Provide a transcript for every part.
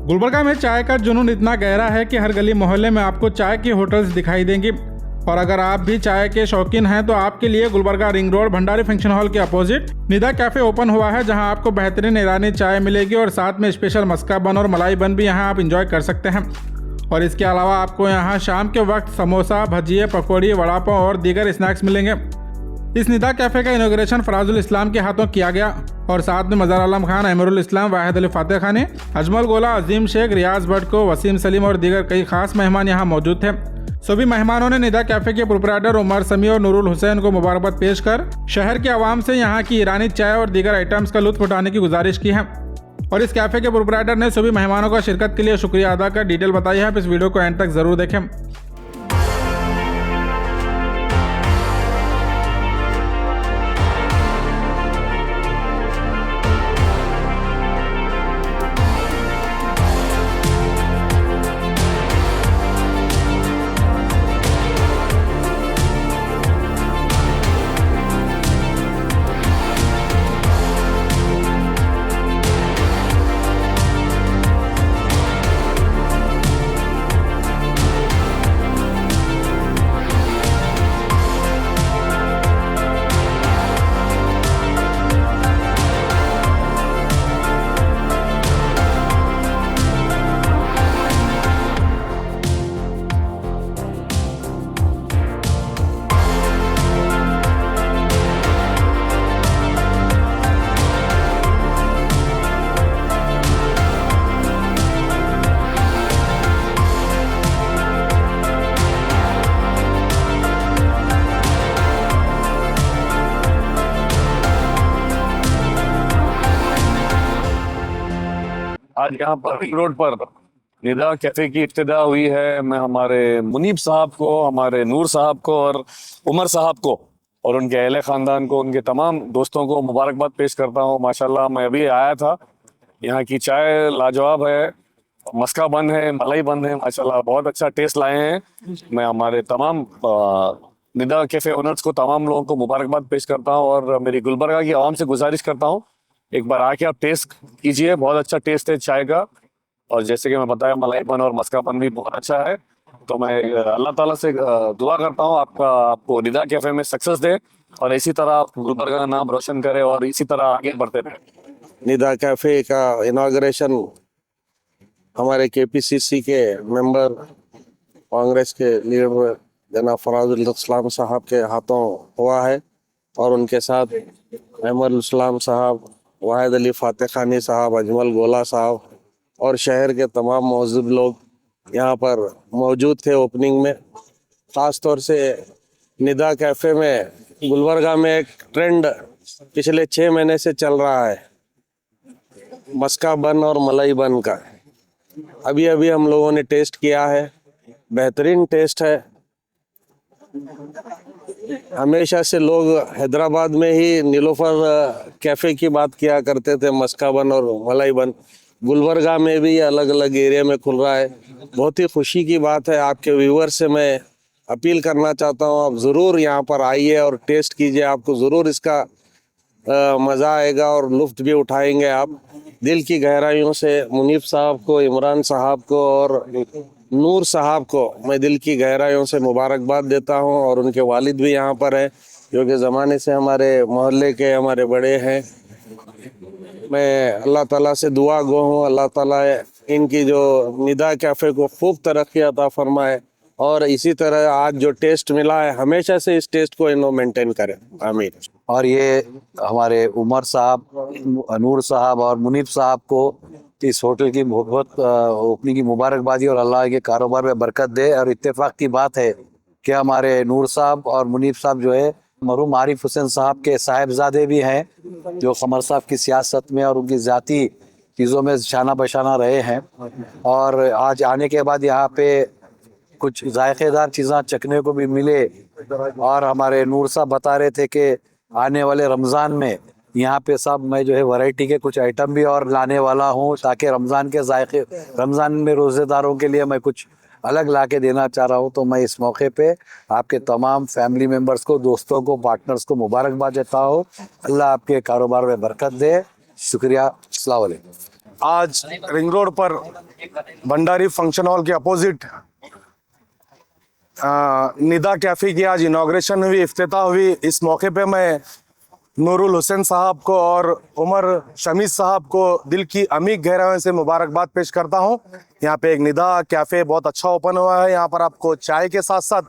गुलबर्गा में चाय का जुनून इतना गहरा है कि हर गली मोहल्ले में आपको चाय की होटल्स दिखाई देंगी। और अगर आप भी चाय के शौकीन हैं तो आपके लिए Gulbarga ring road Bhandari function hall के अपोजिट निदा कैफे ओपन हुआ है, जहां आपको बेहतरीन ईरानी चाय मिलेगी और साथ में स्पेशल मस्का बन और मलाई बन भी यहां आप इंजॉय कर सकते हैं। और इसके अलावा आपको यहां शाम के वक्त समोसा, भजिए, पकौड़ी, वड़ा पाव और दीगर स्नैक्स मिलेंगे। इस निदा कैफे का इनॉग्रेशन फराजुल इस्लाम के हाथों किया गया और साथ में मज़ार आलम खान, अमरुल इस्लाम, वाहिद अली फातेह खानी, अजमल गोला, अजीम शेख, रियाज भट्टको, वसीम सलीम और दीगर कई खास मेहमान यहाँ मौजूद थे। सभी मेहमानों ने निदा कैफे के प्रोपराइटर उमर समी और नूरुल हुसैन को मुबारकबाद पेश कर शहर के आवाम से यहाँ की ईरानी चाय और दीगर आइटम्स का लुत्फ उठाने की गुजारिश की है। और इस कैफे के प्रोपराइटर ने सभी मेहमानों का शिरकत के लिए शुक्रिया अदा कर डिटेल बताई है। आप इस वीडियो को एंड तक जरूर देखें। आज यहाँ पर रिंग रोड पर निदा कैफे की इब्तिदा हुई है। मैं हमारे मुनीब साहब को, हमारे नूर साहब को और उमर साहब को और उनके अहले ख़ानदान को, उनके तमाम दोस्तों को मुबारकबाद पेश करता हूँ। माशाल्लाह, मैं अभी आया था, यहाँ की चाय लाजवाब है, मस्का बन है, मलाई बन है, माशाल्लाह बहुत अच्छा टेस्ट लाए हैं। मैं हमारे तमाम निदा कैफे ओनर्स को, तमाम लोगों को मुबारकबाद पेश करता हूँ और मेरी गुलबर्गा की आवाम से गुजारिश करता हूँ एक बार आके आप टेस्ट कीजिए। बहुत अच्छा टेस्ट है चाय का और जैसे कि मैं बताया, मलाई बन और मस्का बन भी बहुत अच्छा है। तो मैं अल्लाह ताला से दुआ करता हूँ आपको निदा कैफे में सक्सेस दे और इसी तरह आप गुलबर्गा का नाम रोशन करें और इसी तरह आगे बढ़ते रहें। निदा कैफे का इनॉग्रेशन हमारे केपीसीसी के मेंबर, कांग्रेस के लीडर जनाब फराजुल इस्लाम साहब के हाथों हुआ है और उनके साथ अमरुल इस्लाम साहब, वाहिद अली फातेह खानी साहब, अजमल गोला साहब और शहर के तमाम मौजूद लोग यहाँ पर मौजूद थे ओपनिंग में। ख़ास तौर से निदा कैफ़े में गुलबर्गा में एक ट्रेंड पिछले 6 महीने से चल रहा है मस्का बन और मलाई बन का। अभी अभी हम लोगों ने टेस्ट किया है, बेहतरीन टेस्ट है। हमेशा से लोग हैदराबाद में ही नीलोफर कैफ़े की बात किया करते थे, मस्का बन और मलाई बन। गुलबर्गा में भी अलग अलग एरिया में खुल रहा है, बहुत ही खुशी की बात है। आपके व्यूअर से मैं अपील करना चाहता हूँ, आप ज़रूर यहाँ पर आइए और टेस्ट कीजिए, आपको ज़रूर इसका मज़ा आएगा और लुत्फ़ भी उठाएंगे आप। दिल की गहराइयों से मुनीब साहब को, इमरान साहब को और नूर साहब को मैं दिल की गहराइयों से मुबारकबाद देता हूं और उनके वालिद भी यहाँ पर हैं, जो कि ज़माने से हमारे मोहल्ले के हमारे बड़े हैं। मैं अल्लाह ताला से दुआ गो हूँ, अल्लाह ताला इनकी जो निदा कैफ़े को खूब तरक्की अता फरमाए और इसी तरह आज जो टेस्ट मिला है हमेशा से इस टेस्ट को इन्हों मेंटेन करें, आमीन। और ये हमारे उमर साहब, नूर साहब और मुनीब साहब को इस होटल की बहुत ओपनिंग की मुबारकबादी और अल्लाह के कारोबार में बरकत दे। और इत्तेफाक की बात है कि हमारे नूर साहब और मुनीब साहब जो है मरहूम आरिफ हुसैन साहब के साहिबजादे भी हैं, जो कमर साहब की सियासत में और उनकी ज़ाती चीज़ों में शाना बशाना रहे हैं। और आज आने के बाद यहाँ पे कुछ जायकेदार चीज़ें चखने को भी मिले और हमारे नूर साहब बता रहे थे कि आने वाले रमज़ान में यहाँ पे सब मैं जो है वैरायटी के कुछ आइटम भी और लाने वाला हूँ, ताकि रमज़ान के जायके, रमज़ान में रोज़ेदारों के लिए मैं कुछ अलग ला के देना चाह रहा हूँ। तो मैं इस मौके पे आपके तमाम फैमिली मेम्बर्स को, दोस्तों को, पार्टनर्स को मुबारकबाद देता हूँ। अल्लाह आपके कारोबार में बरकत दे। शुक्रिया। अस्सलाम वालेकुम। आज रिंग रोड पर भंडारी फंक्शन हॉल के अपोजिट निदा कैफ़े की आज इनाग्रेशन हुई, इफ्तिताह हुई। इस मौके पे मैं नूरुल हुसैन साहब को और उमर शमीस साहब को दिल की अमीर गहराइयों से मुबारकबाद पेश करता हूं। यहाँ पे एक निदा कैफ़े बहुत अच्छा ओपन हुआ है। यहाँ पर आपको चाय के साथ साथ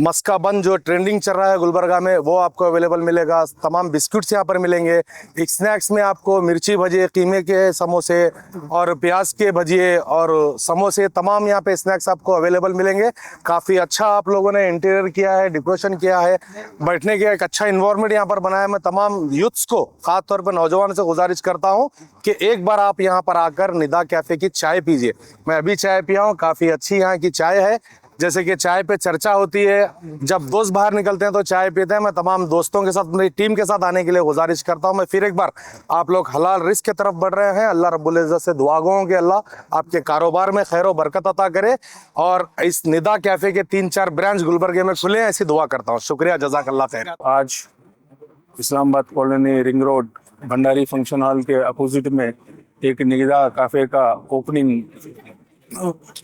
मस्का बन जो ट्रेंडिंग चल रहा है गुलबर्गा में, वो आपको अवेलेबल मिलेगा। तमाम बिस्किट्स यहाँ पर मिलेंगे। एक स्नैक्स में आपको मिर्ची भजिए, कीमे के समोसे और प्याज के भजिए और समोसे, तमाम यहाँ पे स्नैक्स आपको अवेलेबल मिलेंगे। काफ़ी अच्छा आप लोगों ने इंटीरियर किया है, डेकोरेशन किया है, बैठने के एक अच्छा इन्वायरमेंट यहाँ पर बनाया है। मैं तमाम यूथ्स को, खास तौर पर नौजवान से गुजारिश करता हूँ कि एक बार आप यहाँ पर आकर निदा कैफ़े की चाय पीजिए। मैं अभी चाय पिया हूँ, काफ़ी अच्छी यहाँ की चाय है। जैसे कि चाय पे चर्चा होती है, जब दोस्त बाहर निकलते हैं तो चाय पीते हैं। मैं तमाम दोस्तों के साथ, मेरी टीम के साथ आने के लिए गुजारिश करता हूं। मैं फिर एक बार, आप लोग हलाल रिस्क की तरफ बढ़ रहे हैं। अल्लाह रब्बुल इज़्ज़त से दुआ गो कि अल्लाह आपके कारोबार में खैर व बरकत अता करे और इस निदा कैफ़े के 3-4 ब्रांच गुलबर्गे में खुले हैं, ऐसी दुआ करता हूँ। शुक्रिया, जज़ाकल्लाह खैर। आज Islamabad colony ring road Bhandari function hall के अपोजिट में एक निदा कैफ़े का ओपनिंग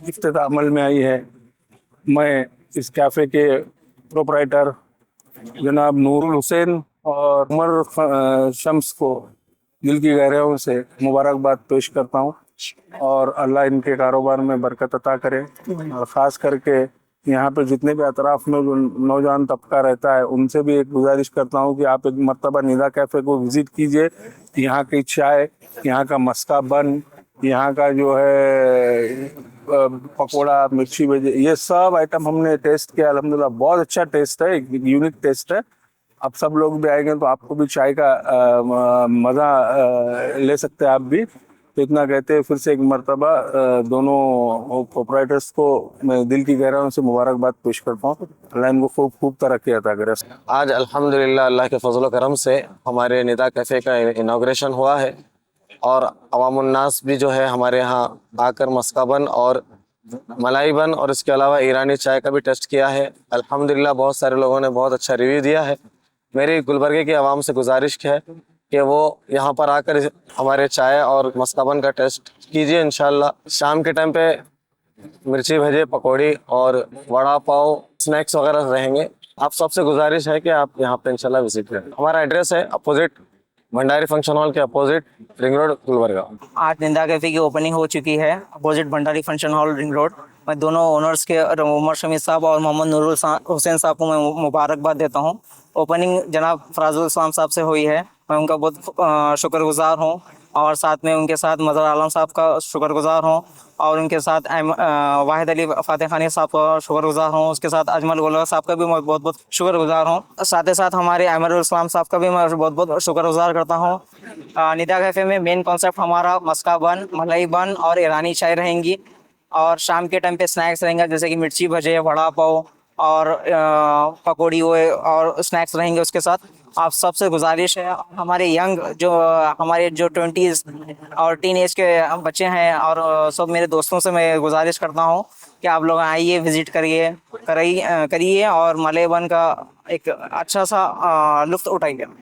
इफ्तिताह अमल में आई है। मैं इस कैफ़े के प्रोप्राइटर जनाब नूरुल हुसैन और उमर शम्स को दिल की गहराइयों से मुबारकबाद पेश करता हूँ और अल्लाह इनके कारोबार में बरकत अता करे। और ख़ास करके यहाँ पर जितने भी अतराफ़ में जो नौजवान तबका रहता है, उनसे भी एक गुजारिश करता हूँ कि आप एक मर्तबा निदा कैफ़े को विज़िट कीजिए। यहाँ की चाय, यहाँ का मस्का बन, यहाँ का जो है पकोड़ा, मिर्ची भजी, ये सब आइटम हमने टेस्ट किया। अल्हम्दुलिल्लाह बहुत अच्छा टेस्ट है, एक यूनिक टेस्ट है। अब सब लोग भी आएंगे तो आपको भी चाय का मज़ा ले सकते हैं आप भी। तो इतना कहते हैं फिर से एक मर्तबा दोनों प्रोप्राइटर्स को मैं दिल की गहराइयों से मुबारकबाद पेश करता हूँ। अल्लाह इनको खूब खूब तरक्की अता करे। आज अल्हम्दुलिल्लाह अल्लाह के फजल करम से हमारे निदा कैफ़े का इनाग्रेशन हुआ है और अवामुन्नास भी जो है हमारे यहाँ आकर मस्का बन और मलाई बन और इसके अलावा ईरानी चाय का भी टेस्ट किया है। अल्हम्दुलिल्लाह बहुत सारे लोगों ने बहुत अच्छा रिव्यू दिया है। मेरी गुलबर्गे की आवाम से गुजारिश है कि वो यहाँ पर आकर हमारे चाय और मस्का बन का टेस्ट कीजिए। इंशाल्लाह शाम के टाइम पे मिर्ची भजे, पकौड़ी और वड़ा पाव, स्नैक्स वगैरह रहेंगे। आप सबसे गुजारिश है कि आप यहाँ पे इंशाल्लाह विजिट करें। हमारा एड्रेस है अपोजिट भंडारी फंक्शन हॉल के अपोजिट रिंग रोड गुलबर्गा। आज निदा कैफ़े की ओपनिंग हो चुकी है opposite Bhandari function hall ring road. मैं दोनों ओनर्स के उमर शमीस साहब और मोहम्मद नूरुल हुसैन साहब को मैं मुबारकबाद देता हूं। ओपनिंग जनाब फराजुल इस्लाम साहब से हुई है, मैं उनका बहुत शुक्रगुजार हूं और साथ में उनके साथ मज़हर आलम साहब का शुक्रगुजार हूं और उनके साथ वाहिद अली फातह खानी साहब का शुक्रगुजार हूँ। उसके साथ अजमल गोलवा साहब का भी मैं बहुत बहुत शुक्रगुजार हूँ। साथ ही साथ हमारे अमरुल इस्लाम साहब का भी मैं बहुत बहुत शुक्रगुजार करता हूँ। निदा कैफ़े में मेन कॉन्सेप्ट हमारा मस्का बन, मलाई बन और ईरानी चाय रहेंगी और शाम के टाइम पे स्नैक्स रहेंगे जैसे कि मिर्ची भजे, वड़ा पाव और पकौड़ी हुए और स्नैक्स रहेंगे। उसके साथ आप सबसे गुजारिश है, हमारे हमारे जो 20s और टीन एज के बच्चे हैं और सब मेरे दोस्तों से मैं गुजारिश करता हूँ कि आप लोग आइए, विज़िट करिए और मलई बन का एक अच्छा सा लुत्फ़ उठाइए।